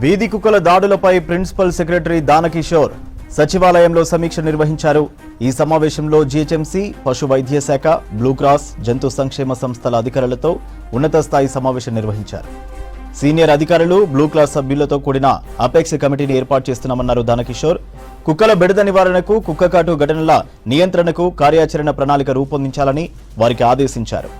వీధి కుక్కల దాడులపై principal secretary Dana Kishore సచివాలయంలో సమీక్ష నిర్వహించారు. ఈ సమావేశంలో జీహెచ్ఎంసీ, పశు వైద్య శాఖ, బ్లూ క్రాస్, జంతు సంక్షేమ సంస్థల అధికారులతో ఉన్నత స్థాయి సమావేశం నిర్వహించారు. సీనియర్ అధికారులు, బ్లూ క్రాస్ సభ్యులతో కూడిన అపెక్స్ కమిటీని ఏర్పాటు చేస్తున్నామన్నారు దానకిషోర్. కుక్కల బెడద నివారణకు, కుక్కకాటు ఘటనల నియంత్రణకు కార్యాచరణ ప్రణాళిక రూపొందించాలని వారికి ఆదేశించారు.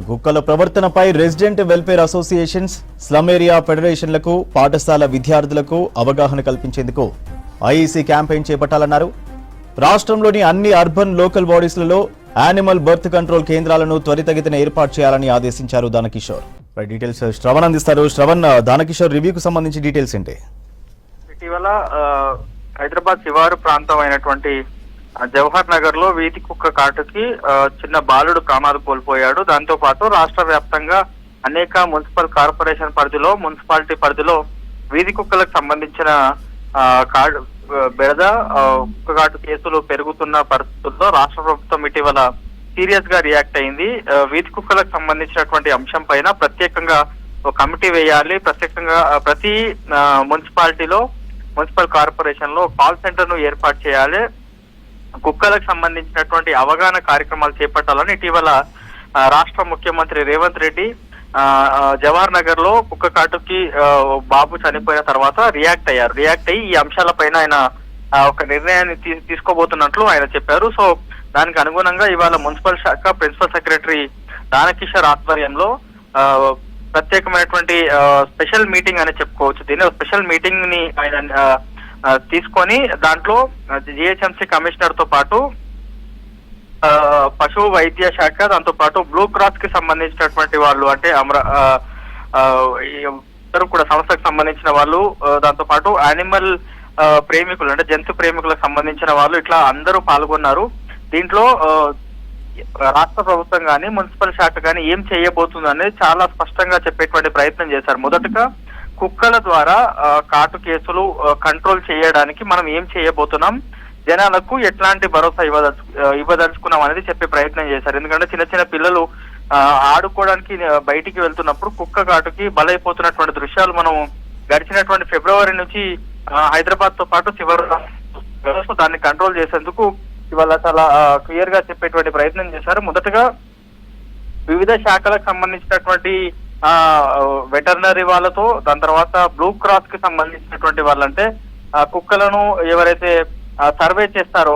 కుక్కల ప్రవర్తనపై resident welfare associations, slum area ఫెడరేషన్లకు, పాఠశాల విద్యార్థులకు అవగాహన కల్పించేందుకు ఐఈసీ క్యాంపెయిన్ చేపట్టాలన్నారు. రాష్ట్రంలోని అన్ని అర్బన్ లోకల్ బాడీస్లలో యానిమల్ బర్త్ కంట్రోల్ కేంద్రాలను త్వరితగతిన ఏర్పాటు చేయాలని ఆదేశించారు దానకిషోర్. డీటెయిల్స్ శ్రవణ్ అందిస్తారు. శ్రవణ్, దానకిషోర్ రివ్యూకు సంబంధించి డీటెయిల్స్ ఏంటి? ఇటీవల హైదరాబాద్ శివారు ప్రాంతం అయినటువంటి జవహర్ నగర్ లో వీధి కుక్క కాటుకి చిన్న బాలుడు ప్రాణాలు కోల్పోయాడు. దాంతో పాటు రాష్ట్ర వ్యాప్తంగా అనేక మున్సిపల్ కార్పొరేషన్ పరిధిలో, మున్సిపాలిటీ పరిధిలో వీధి కుక్కలకు సంబంధించిన బెడద, కుక్కకాటు కేసులు పెరుగుతున్న పరిస్థితుల్లో రాష్ట్ర ప్రభుత్వం ఇటీవల సీరియస్ గా రియాక్ట్ అయింది. వీధి కుక్కలకు సంబంధించినటువంటి అంశం పైన ప్రత్యేకంగా ఒక కమిటీ వేయాలి. ప్రత్యేకంగా ప్రతి మున్సిపాలిటీలో, మున్సిపల్ కార్పొరేషన్ లో కాల్ సెంటర్ ను ఏర్పాటు చేయాలి. కుక్కలకు సంబంధించినటువంటి అవగాహన కార్యక్రమాలు చేపట్టాలని ఇటీవల రాష్ట్ర ముఖ్యమంత్రి రేవంత్ రెడ్డి జవహర్ నగర్ లో కుక్క కాటుకి బాబు చనిపోయిన తర్వాత రియాక్ట్ అయ్యి ఈ అంశాలపైన ఆయన ఒక నిర్ణయాన్ని తీసుకోబోతున్నట్లు ఆయన చెప్పారు. సో దానికి అనుగుణంగా ఇవాళ మున్సిపల్ శాఖ ప్రిన్సిపల్ సెక్రటరీ దానకిషోర్ ఆధ్వర్యంలో ప్రత్యేకమైనటువంటి స్పెషల్ మీటింగ్ అని చెప్పుకోవచ్చు. దీన్ని స్పెషల్ మీటింగ్ ని ఆయన తీసుకొని దాంట్లో జిహెచ్ఎంసీ కమిషనర్ తో పాటు పశు వైద్య శాఖ, దాంతో పాటు బ్లూ క్రాస్ కి సంబంధించినటువంటి వాళ్ళు, అంటే ఇద్దరు కూడా సంస్థకు సంబంధించిన వాళ్ళు, దాంతో పాటు యానిమల్ ప్రేమికులు అంటే జంతు ప్రేమికులకు సంబంధించిన వాళ్ళు, ఇట్లా అందరూ పాల్గొన్నారు. దీంట్లో రాష్ట్ర ప్రభుత్వం కానీ మున్సిపల్ శాఖ కానీ ఏం చేయబోతుంది అనేది చాలా స్పష్టంగా చెప్పేటువంటి ప్రయత్నం చేశారు. మొదటగా కుక్కల ద్వారా కాటు కేసులు కంట్రోల్ చేయడానికి మనం ఏం చేయబోతున్నాం, జనాలకు ఎట్లాంటి భరోసా ఇవ్వదలుచుకున్నాం అనేది చెప్పే ప్రయత్నం చేశారు. ఎందుకంటే చిన్న చిన్న పిల్లలు ఆడుకోవడానికి బయటికి వెళ్తున్నప్పుడు కుక్క కాటుకి బలైపోతున్నటువంటి దృశ్యాలు మనం గడిచినటువంటి ఫిబ్రవరి నుంచి హైదరాబాద్ తో పాటు దాన్ని కంట్రోల్ చేసేందుకు ఇవాళ చాలా క్లియర్ గా చెప్పేటువంటి ప్రయత్నం చేశారు. మొదటగా వివిధ శాఖలకు సంబంధించినటువంటి వెటర్నరీ వాళ్ళతో, దాని తర్వాత బ్లూ క్రాస్ కి సంబంధించినటువంటి వాళ్ళంటే కుక్కలను ఎవరైతే సర్వే చేస్తారో,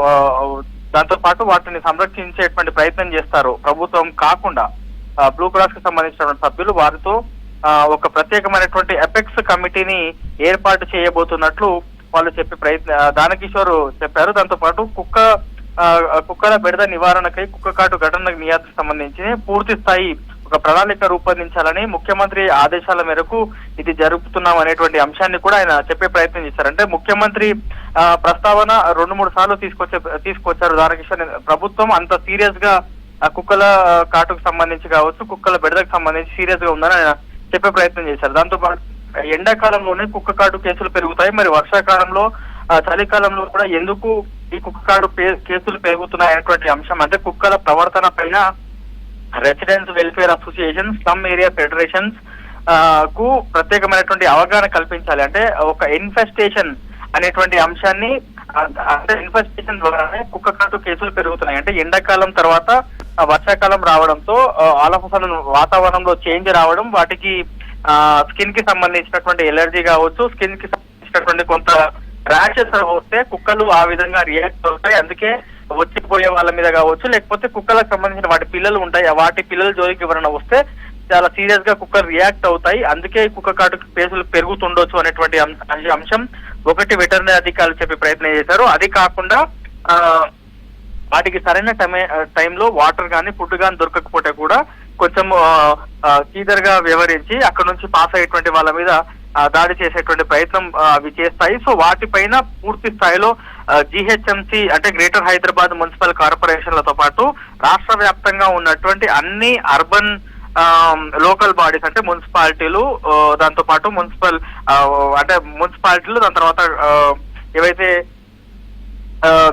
దాంతో పాటు వాటిని సంరక్షించేటువంటి ప్రయత్నం చేస్తారో ప్రభుత్వం కాకుండా బ్లూ క్రాస్ కి సంబంధించినటువంటి సభ్యులు, వారితో ఒక ప్రత్యేకమైనటువంటి అపెక్స్ కమిటీని ఏర్పాటు చేయబోతున్నట్లు వాళ్ళు దానకిషోర్ చెప్పారు. దాంతో పాటు కుక్కల బెడద నివారణకై, కుక్కకాటు ఘటన నియంత్రణకు సంబంధించి పూర్తి స్థాయి ఒక ప్రణాళిక రూపొందించాలని ముఖ్యమంత్రి ఆదేశాల మేరకు ఇది జరుపుతున్నాం అనేటువంటి అంశాన్ని కూడా ఆయన చెప్పే ప్రయత్నం చేశారు. అంటే ముఖ్యమంత్రి ప్రస్తావన 2-3 సార్లు తీసుకొచ్చారు దానకిషోర్. ప్రభుత్వం అంత సీరియస్ గా కుక్కల కాటుకు సంబంధించి కావచ్చు, కుక్కల బెడదకు సంబంధించి సీరియస్ గా ఉందని ఆయన చెప్పే ప్రయత్నం చేశారు. దాంతో పాటు ఎండాకాలంలోనే కుక్క కాటు కేసులు పెరుగుతాయి, మరి వర్షాకాలంలో, చలికాలంలో కూడా ఎందుకు ఈ కుక్క కాటు కేసులు పెరుగుతున్నాయి అనేటువంటి అంశం, అంటే కుక్కల ప్రవర్తన పైన residents welfare association, slum area federations కు ప్రత్యేకమైనటువంటి అవగాహన కల్పించాలి. అంటే ఒక ఇన్ఫెస్టేషన్ అనేటువంటి అంశాన్ని, అంటే ఇన్ఫెస్టేషన్ ద్వారానే కుక్క కాటు కేసులు పెరుగుతున్నాయి. అంటే ఎండాకాలం తర్వాత వర్షాకాలం రావడంతో ఆల్ ఆఫ్ సడన్ వాతావరణంలో చేంజ్ రావడం, వాటికి స్కిన్ కి సంబంధించినటువంటి ఎలర్జీ కావచ్చు, స్కిన్ కి సంబంధించినటువంటి కొంత ర్యాషెస్ వస్తే కుక్కలు ఆ విధంగా రియాక్ట్ అవుతాయి. అందుకే వచ్చిపోయే వాళ్ళ మీద కావచ్చు, లేకపోతే కుక్కలకు సంబంధించిన వాటి పిల్లలు ఉంటాయి, వాటి పిల్లల జోలికి ఎవరైనా వస్తే చాలా సీరియస్ గా కుక్కలు రియాక్ట్ అవుతాయి. అందుకే కుక్క కాటు కేసులు పెరుగుతుండొచ్చు అనేటువంటి అంశం ఒకటి వెటర్నరీ అధికారులు చెప్పే ప్రయత్నం చేశారు. అది కాకుండా వాటికి సరైన టైంలో వాటర్ కానీ ఫుడ్ కానీ దొరకకపోతే కూడా కొంచెం సీదర్గా వ్యవహరించి అక్కడ నుంచి పాస్ అయ్యేటువంటి వాళ్ళ మీద దాడి చేసేటువంటి ప్రయత్నం అవి చేస్తాయి. సో వాటిపైన పూర్తి స్థాయిలో జీహెచ్ఎంసీ అంటే గ్రేటర్ హైదరాబాద్ మున్సిపల్ కార్పొరేషన్లతో పాటు రాష్ట్ర వ్యాప్తంగా ఉన్నటువంటి అన్ని అర్బన్ లోకల్ బాడీస్ అంటే మున్సిపాలిటీలు, దాంతో పాటు మున్సిపాలిటీలు, దాని తర్వాత ఏవైతే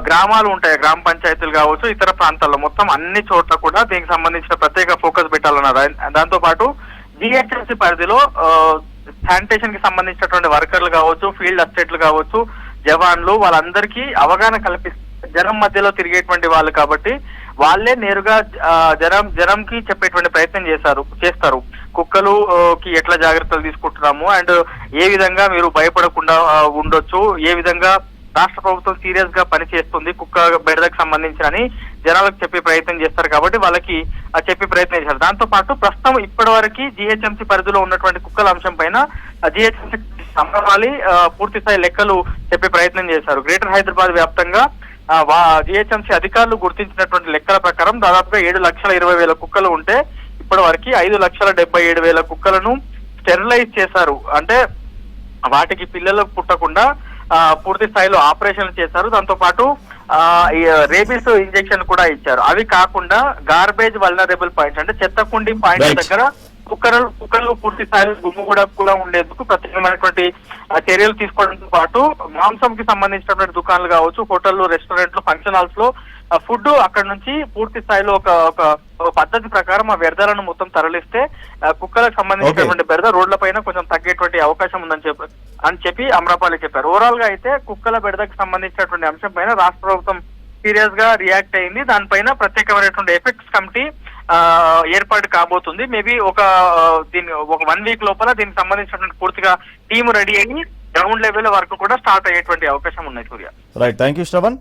గ్రామాలు ఉంటాయి, గ్రామ పంచాయతీలు కావచ్చు, ఇతర ప్రాంతాల్లో మొత్తం అన్ని చోట్ల కూడా దీనికి సంబంధించిన ప్రత్యేక ఫోకస్ పెట్టాలన్నారు. దాంతో పాటు జిహెచ్ఎంసీ పరిధిలో శానిటేషన్ కి సంబంధించినటువంటి వర్కర్లు కావచ్చు, ఫీల్డ్ అసిస్టెంట్లు కావచ్చు, జవాన్లు వాళ్ళందరికీ అవగాహన కల్పిస్తారు. జనం మధ్యలో తిరిగేటువంటి వాళ్ళు కాబట్టి వాళ్ళే నేరుగా జనంకి చెప్పేటువంటి ప్రయత్నం చేస్తారు. కుక్కలు కి ఎట్లా జాగ్రత్తలు తీసుకుంటున్నాము అండ్ ఏ విధంగా మీరు భయపడకుండా ఉండొచ్చు, ఏ విధంగా రాష్ట్ర ప్రభుత్వం సీరియస్ గా పనిచేస్తుంది కుక్క బెడదకు సంబంధించి జనాలకు చెప్పే ప్రయత్నం చేస్తారు. కాబట్టి వాళ్ళకి చెప్పే ప్రయత్నం చేశారు. దాంతో పాటు ప్రస్తుతం ఇప్పటి వరకు జిహెచ్ఎంసీ పరిధిలో ఉన్నటువంటి కుక్కల అంశం పైన జిహెచ్ఎంసీ అమరాలి పూర్తి స్థాయి లెక్కలు చెప్పే ప్రయత్నం చేశారు. గ్రేటర్ హైదరాబాద్ వ్యాప్తంగా జిహెచ్ఎంసీ అధికారులు గుర్తించినటువంటి లెక్కల ప్రకారం దాదాపుగా 7,20,000 కుక్కలు ఉంటే ఇప్పటి వరకు 5,77,000 కుక్కలను స్టెరిలైజ్ చేశారు. అంటే వాటికి పిల్లలు పుట్టకుండా పూర్తి స్థాయిలో ఆపరేషన్ చేశారు. దాంతో పాటు రేబీస్ ఇంజెక్షన్ కూడా ఇచ్చారు. అవి కాకుండా గార్బేజ్ వల్నరబుల్ పాయింట్స్ అంటే చెత్తకుండి పాయింట్స్ దగ్గర కుక్కలు పూర్తి స్థాయిలో కూడా ఉండేందుకు ప్రత్యేకమైనటువంటి చర్యలు తీసుకోవడంతో పాటు మాంసంకి సంబంధించినటువంటి దుకాణాలు కావచ్చు, హోటళ్లు, రెస్టారెంట్లు, ఫంక్షన్ హాల్స్ లో ఫుడ్ అక్కడ నుంచి పూర్తి స్థాయిలో ఒక పద్ధతి ప్రకారం ఆ వ్యర్థాలను మొత్తం తరలిస్తే కుక్కలకు సంబంధించినటువంటి బెడద రోడ్ల పైన కొంచెం తగ్గేటువంటి అవకాశం ఉందని చెప్పి అమరాపాలి చెప్పారు. ఓవరాల్ గా అయితే కుక్కల బెడదకు సంబంధించినటువంటి అంశం పైన రాష్ట్ర ప్రభుత్వం సీరియస్ గా రియాక్ట్ అయింది. దానిపైన ప్రత్యేకమైనటువంటి ఎఫెక్ట్స్ కమిటీ ఏర్పాటు కాబోతుంది. మేబీ ఒక 1 వీక్ లోపల దీనికి సంబంధించినటువంటి పూర్తిగా టీం రెడీ అయ్యి గ్రౌండ్ లెవెల్ వరకు కూడా స్టార్ట్ అయ్యేటువంటి అవకాశం ఉన్నాయి. సూర్య, రైట్, థ్యాంక్ యూ శ్రవణ్.